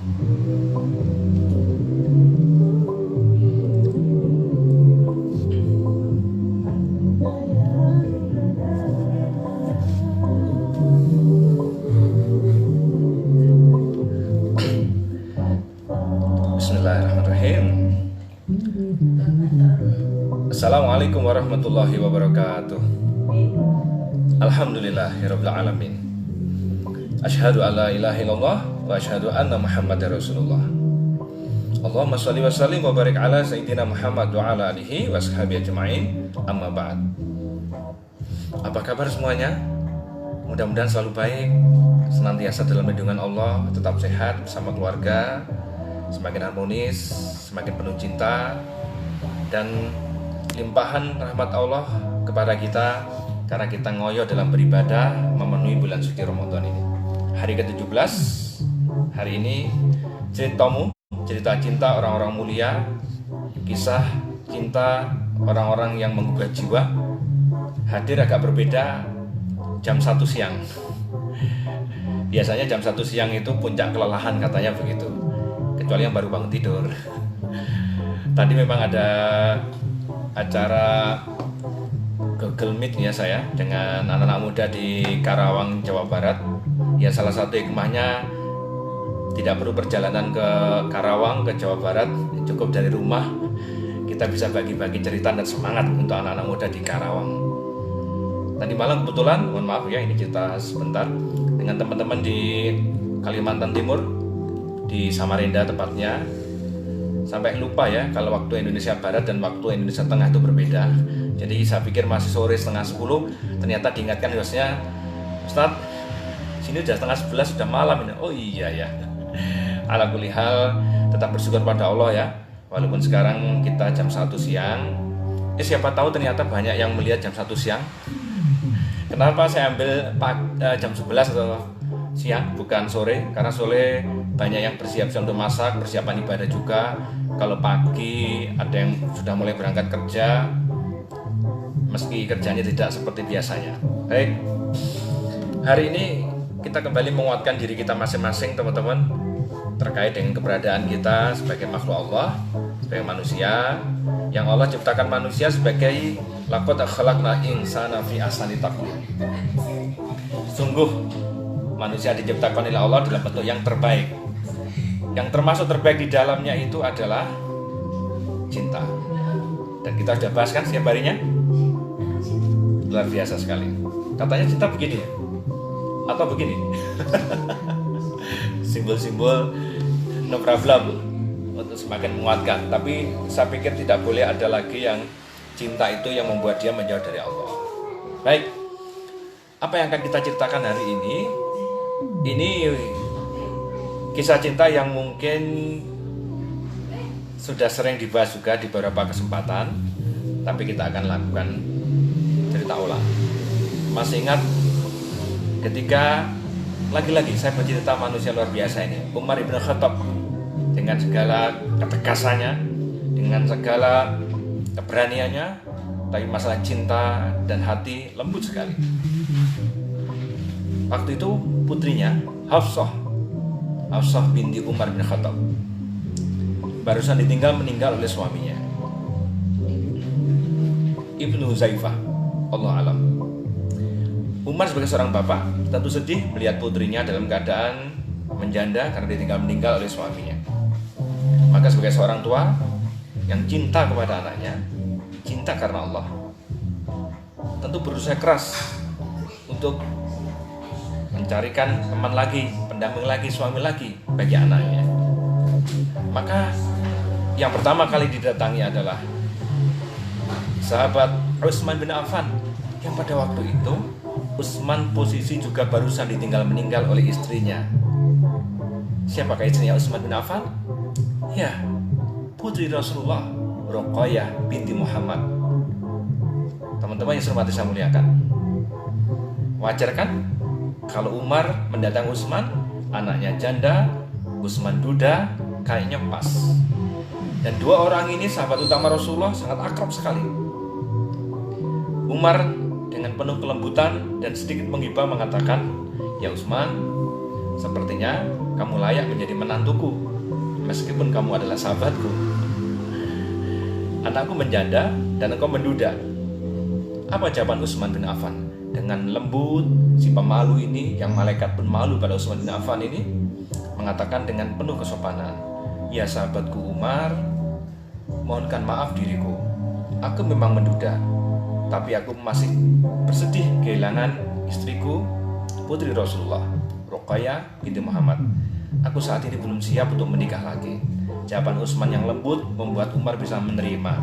Bismillahirrahmanirrahim. Assalamualaikum warahmatullahi wabarakatuh. Alhamdulillahirabbil alamin. Asyhadu an la ilaha illallah wa asyhadu anna Muhammadar Rasulullah. Allahumma shalli wa sallim wa barik ala sayyidina Muhammad wa ala alihi wa sahbihi ajma'in. Amma ba'd. Apa kabar semuanya? Mudah-mudahan selalu baik, senantiasa dalam lindungan Allah, tetap sehat bersama keluarga, semakin harmonis, semakin penuh cinta dan limpahan rahmat Allah kepada kita karena kita ngoyo dalam beribadah memenuhi bulan suci Ramadan ini. Hari ke-17, hari ini cerita cinta orang-orang mulia, kisah cinta orang-orang yang menggugah jiwa, hadir agak berbeda jam 1 siang. Biasanya jam 1 siang itu puncak kelelahan katanya begitu, kecuali yang baru bangun tidur. Tadi memang ada acara Google Meet ya saya dengan anak-anak muda di Karawang, Jawa Barat. Ya salah satu hikmahnya tidak perlu perjalanan ke Karawang, ke Jawa Barat, cukup dari rumah kita bisa bagi-bagi cerita dan semangat untuk anak-anak muda di Karawang. Tadi malam kebetulan, mohon maaf ya ini cerita sebentar, dengan teman-teman di Kalimantan Timur, di Samarinda tepatnya. Sampai lupa ya kalau waktu Indonesia Barat dan waktu Indonesia Tengah itu berbeda. Jadi saya pikir masih sore 10:30, ternyata diingatkan hostnya, Ustadz, sini udah 10:30 sudah malam ini. Oh iya ya. Ala kulli hal tetap bersyukur pada Allah ya. Walaupun sekarang kita jam 1 siang, siapa tahu ternyata banyak yang melihat jam 1 siang. Kenapa saya ambil jam 11 atau siang bukan sore? Karena sore banyak yang bersiap-siap untuk masak, persiapan ibadah juga. Kalau pagi ada yang sudah mulai berangkat kerja, meski kerjanya tidak seperti biasanya. Baik, hari ini kita kembali menguatkan diri kita masing-masing teman-teman, terkait dengan keberadaan kita sebagai makhluk Allah, sebagai manusia yang Allah ciptakan manusia sebagai laqad khalaqnal insana fi ahsani taqwim. Sungguh manusia diciptakan oleh Allah dalam bentuk yang terbaik. Yang termasuk terbaik di dalamnya itu adalah cinta. Dan kita sudah bahas kan setiap harinya. Luar biasa sekali. Katanya cinta begini atau begini. Simbol-simbol no problem untuk semakin menguatkan. Tapi saya pikir tidak boleh ada lagi yang cinta itu yang membuat dia menjauh dari Allah. Baik, apa yang akan kita ceritakan hari ini? Ini kisah cinta yang mungkin sudah sering dibahas juga di beberapa kesempatan, tapi kita akan lakukan cerita ulang. Masih ingat ketika lagi-lagi saya bercerita manusia luar biasa ini, Umar ibn Khattab, dengan segala ketegasannya, dengan segala keberaniannya, tapi masalah cinta dan hati lembut sekali. Waktu itu putrinya Hafsah binti Umar bin Khattab barusan meninggal oleh suaminya Ibnu Huzaifah, Allah alam. Umar sebagai seorang bapak tentu sedih melihat putrinya dalam keadaan menjanda karena meninggal oleh suaminya. Maka sebagai seorang tua yang cinta kepada anaknya, cinta karena Allah, tentu berusaha keras untuk mencarikan teman lagi, pendamping lagi, suami lagi bagi anaknya. Maka yang pertama kali didatangi adalah sahabat Utsman bin Affan, yang pada waktu itu Utsman posisi juga barusan meninggal oleh istrinya. Siapakah istrinya Utsman bin Affan? Ya, putri Rasulullah, Ruqayyah binti Muhammad. Teman-teman yang saya muliakan, wajar kan kalau Umar mendatangi Utsman, anaknya janda, Utsman duda, kayaknya pas. Dan dua orang ini sahabat utama Rasulullah sangat akrab sekali. Umar dengan penuh kelembutan dan sedikit menghibah mengatakan, "Ya Utsman, sepertinya kamu layak menjadi menantuku, meskipun kamu adalah sahabatku. Anakku menjanda dan engkau menduda. Apa jawaban Utsman bin Affan? Dengan lembut, si pemalu ini, yang malaikat pun malu pada Utsman bin Affan ini, mengatakan dengan penuh kesopanan, ya sahabatku Umar, mohonkan maaf diriku. Aku memang menduda, tapi aku masih bersedih kehilangan istriku, putri Rasulullah, Ruqayyah binti Muhammad. Aku saat ini belum siap untuk menikah lagi. Jawaban Utsman yang lembut membuat Umar bisa menerima.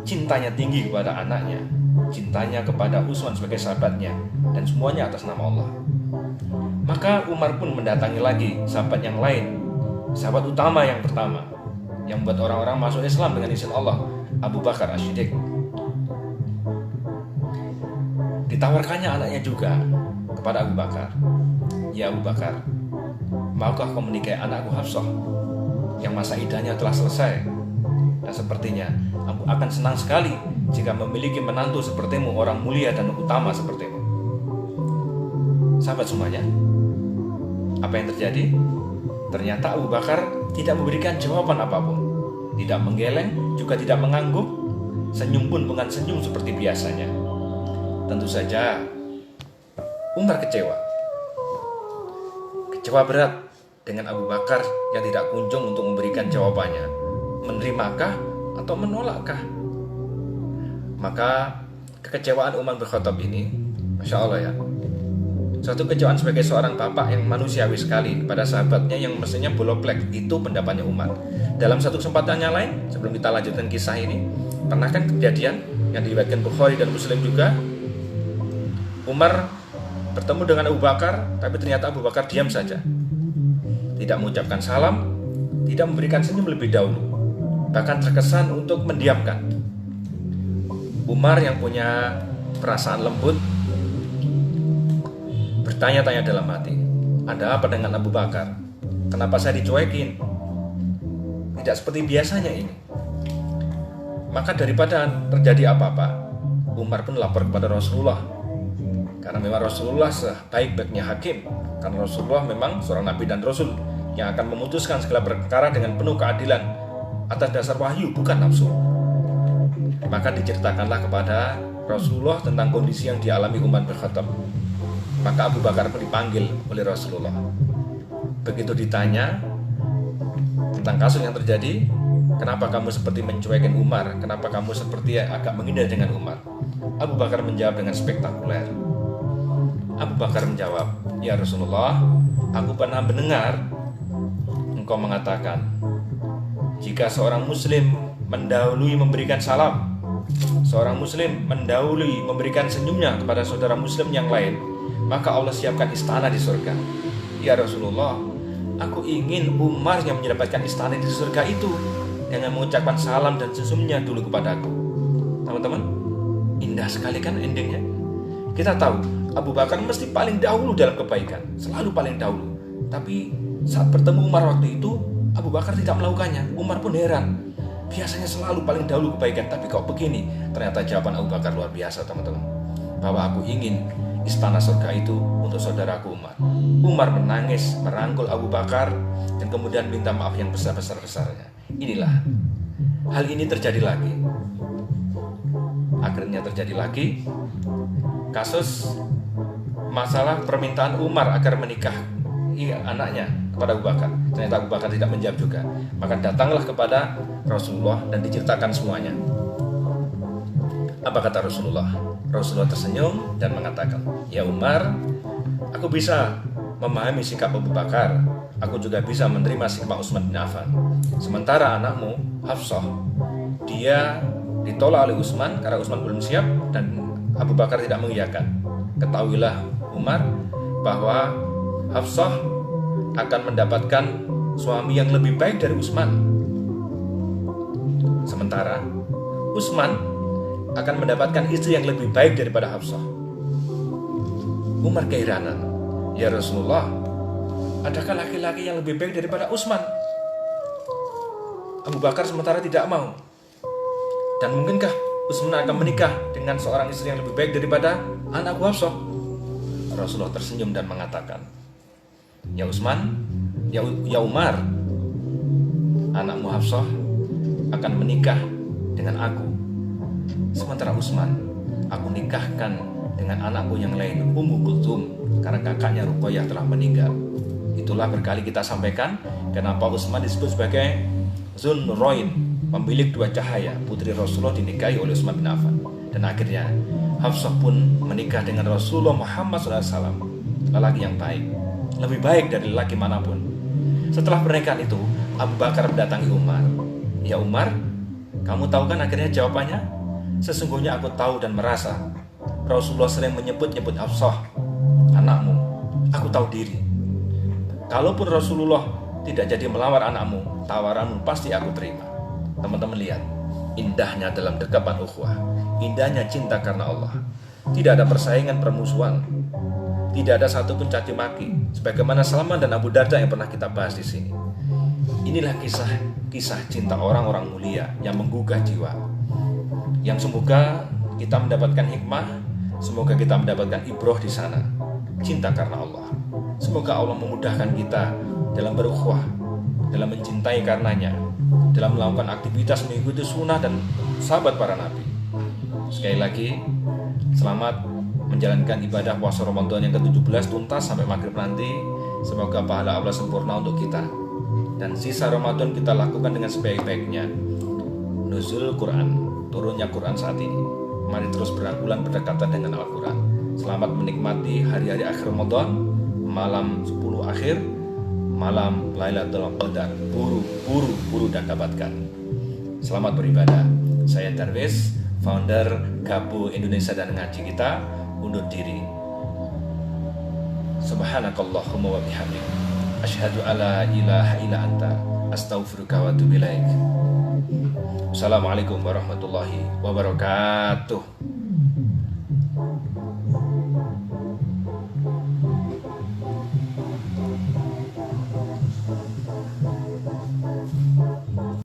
Cintanya tinggi kepada anaknya, cintanya kepada Utsman sebagai sahabatnya, dan semuanya atas nama Allah. Maka Umar pun mendatangi lagi sahabat yang lain, sahabat utama yang pertama, yang membuat orang-orang masuk Islam dengan izin Allah, Abu Bakar As-Siddiq. Ditawarkannya anaknya juga kepada Abu Bakar. Ya Abu Bakar, maukah kau menikahi anakku Hafsah yang masa idahnya telah selesai? Dan sepertinya aku akan senang sekali jika memiliki menantu sepertimu, orang mulia dan utama sepertimu. Sahabat semuanya, apa yang terjadi? Ternyata Abu Bakar tidak memberikan jawaban apapun. Tidak menggeleng, juga tidak mengangguk. Senyum pun bukan senyum seperti biasanya. Tentu saja Umar kecewa. Kecewa berat dengan Abu Bakar yang tidak kunjung untuk memberikan jawabannya. Menerimakah atau menolakkah? Maka kekecewaan Umar bin Khattab ini, Masya Allah ya, suatu kekecewaan sebagai seorang bapak yang manusiawi sekali pada sahabatnya yang mestinya boloplek. Itu pendapatnya Umar. Dalam satu kesempatan yang lain, sebelum kita lanjutkan kisah ini, pernah kan kejadian yang diriwayatkan Bukhari dan Muslim juga, Umar bertemu dengan Abu Bakar, tapi ternyata Abu Bakar diam saja, tidak mengucapkan salam, tidak memberikan senyum lebih dahulu, bahkan terkesan untuk mendiamkan. Umar yang punya perasaan lembut bertanya-tanya dalam hati, ada apa dengan Abu Bakar? Kenapa saya dicuekin? Tidak seperti biasanya ini. Maka daripada terjadi apa-apa, Umar pun lapor kepada Rasulullah. Karena memang Rasulullah sebaik-baiknya hakim. Karena Rasulullah memang seorang nabi dan rasul yang akan memutuskan segala perkara dengan penuh keadilan atas dasar wahyu, bukan nafsu. Maka diceritakanlah kepada Rasulullah tentang kondisi yang dialami Umar bin Khattab. Maka Abu Bakar pun dipanggil oleh Rasulullah. Begitu ditanya tentang kasus yang terjadi, kenapa kamu seperti mencuekin Umar? Kenapa kamu seperti agak menghindar dengan Umar? Abu Bakar menjawab dengan spektakuler. Abu Bakar menjawab, ya Rasulullah, aku pernah mendengar engkau mengatakan, jika seorang muslim mendahului memberikan salam, seorang muslim mendahului memberikan senyumnya kepada saudara muslim yang lain, maka Allah siapkan istana di surga. Ya Rasulullah, aku ingin Umar yang mendapatkan istana di surga itu dengan mengucapkan salam dan senyumnya dulu kepadaku. Teman-teman, indah sekali kan endingnya. Kita tahu Abu Bakar mesti paling dahulu dalam kebaikan, selalu paling dahulu. Tapi saat bertemu Umar waktu itu, Abu Bakar tidak melakukannya. Umar pun heran, biasanya selalu paling dahulu kebaikan, tapi kok begini? Ternyata jawaban Abu Bakar luar biasa, teman-teman, bahwa aku ingin istana surga itu untuk saudaraku Umar. Umar menangis, merangkul Abu Bakar, dan kemudian minta maaf yang besar-besar-besarnya. Inilah, hal ini terjadi lagi. Akhirnya terjadi lagi kasus masalah permintaan Umar agar menikah anaknya kepada Abu Bakar. Ternyata Abu Bakar tidak menjawab juga. Maka datanglah kepada Rasulullah dan diceritakan semuanya. Apa kata Rasulullah? Rasulullah tersenyum dan mengatakan, ya Umar, aku bisa memahami sikap Abu Bakar. Aku juga bisa menerima sikap Utsman bin Affan. Sementara anakmu Hafsah, dia ditolak oleh Utsman karena Utsman belum siap dan Abu Bakar tidak mengiyakan. Ketahuilah Umar bahwa Hafsah akan mendapatkan suami yang lebih baik dari Utsman. Sementara Utsman akan mendapatkan istri yang lebih baik daripada Hafsah. Umar keheranan, ya Rasulullah, adakah laki-laki yang lebih baik daripada Utsman? Abu Bakar sementara tidak mau. Dan mungkinkah Utsman akan menikah dengan seorang istri yang lebih baik daripada anakku Hafsah? Rasulullah tersenyum dan mengatakan, Ya Utsman, ya Umar, anakmu Hafsah akan menikah dengan aku. Sementara Utsman, aku nikahkan dengan anakku yang lain, Ummu Kulthum, karena kakaknya Ruqayyah telah meninggal. Itulah berkali kita sampaikan kenapa Utsman disebut sebagai Dzun Nurain, pemilik dua cahaya. Putri Rasulullah dinikahi oleh Utsman bin Affan. Dan akhirnya Hafsah pun menikah dengan Rasulullah Muhammad SAW, lelaki yang baik, lebih baik dari lelaki manapun. Setelah pernikahan itu, Abu Bakar mendatangi Umar. Ya Umar, kamu tahu kan akhirnya jawabannya? Sesungguhnya aku tahu dan merasa Rasulullah sering menyebut-nyebut Hafsah, anakmu. Aku tahu diri. Kalaupun Rasulullah tidak jadi melamar anakmu, tawaranmu pasti aku terima. Teman-teman lihat, indahnya dalam dekapan ukhuwah, indahnya cinta karena Allah. Tidak ada persaingan, permusuhan, tidak ada satupun caci maki, sebagaimana Salman dan Abu Darda yang pernah kita bahas di sini. Inilah kisah cinta orang-orang mulia yang menggugah jiwa, yang semoga kita mendapatkan hikmah, semoga kita mendapatkan ibroh di sana. Cinta karena Allah. Semoga Allah memudahkan kita dalam berukhuwah, dalam mencintai karenanya, dalam melakukan aktivitas mengikuti sunnah dan sahabat para nabi. Sekali lagi, selamat menjalankan ibadah puasa Ramadan yang ke-17 tuntas sampai maghrib nanti. Semoga pahala Allah sempurna untuk kita, dan sisa Ramadan kita lakukan dengan sebaik-baiknya. Nuzul Quran, turunnya Quran saat ini. Mari terus berangkulan berdekatan dengan Al-Quran. Selamat menikmati hari-hari akhir Ramadan, malam 10 akhir, malam Lailatul Qadar. Buru dan dapatkan. Selamat beribadah. Saya Darwis, founder Gabu Indonesia dan Ngaji Kita, undur diri. Subhanakallahumma wa bihamdik, asyhadu alla ilaha illa anta, astaghfiruka wa atubu ilaik. Assalamualaikum warahmatullahi wabarakatuh.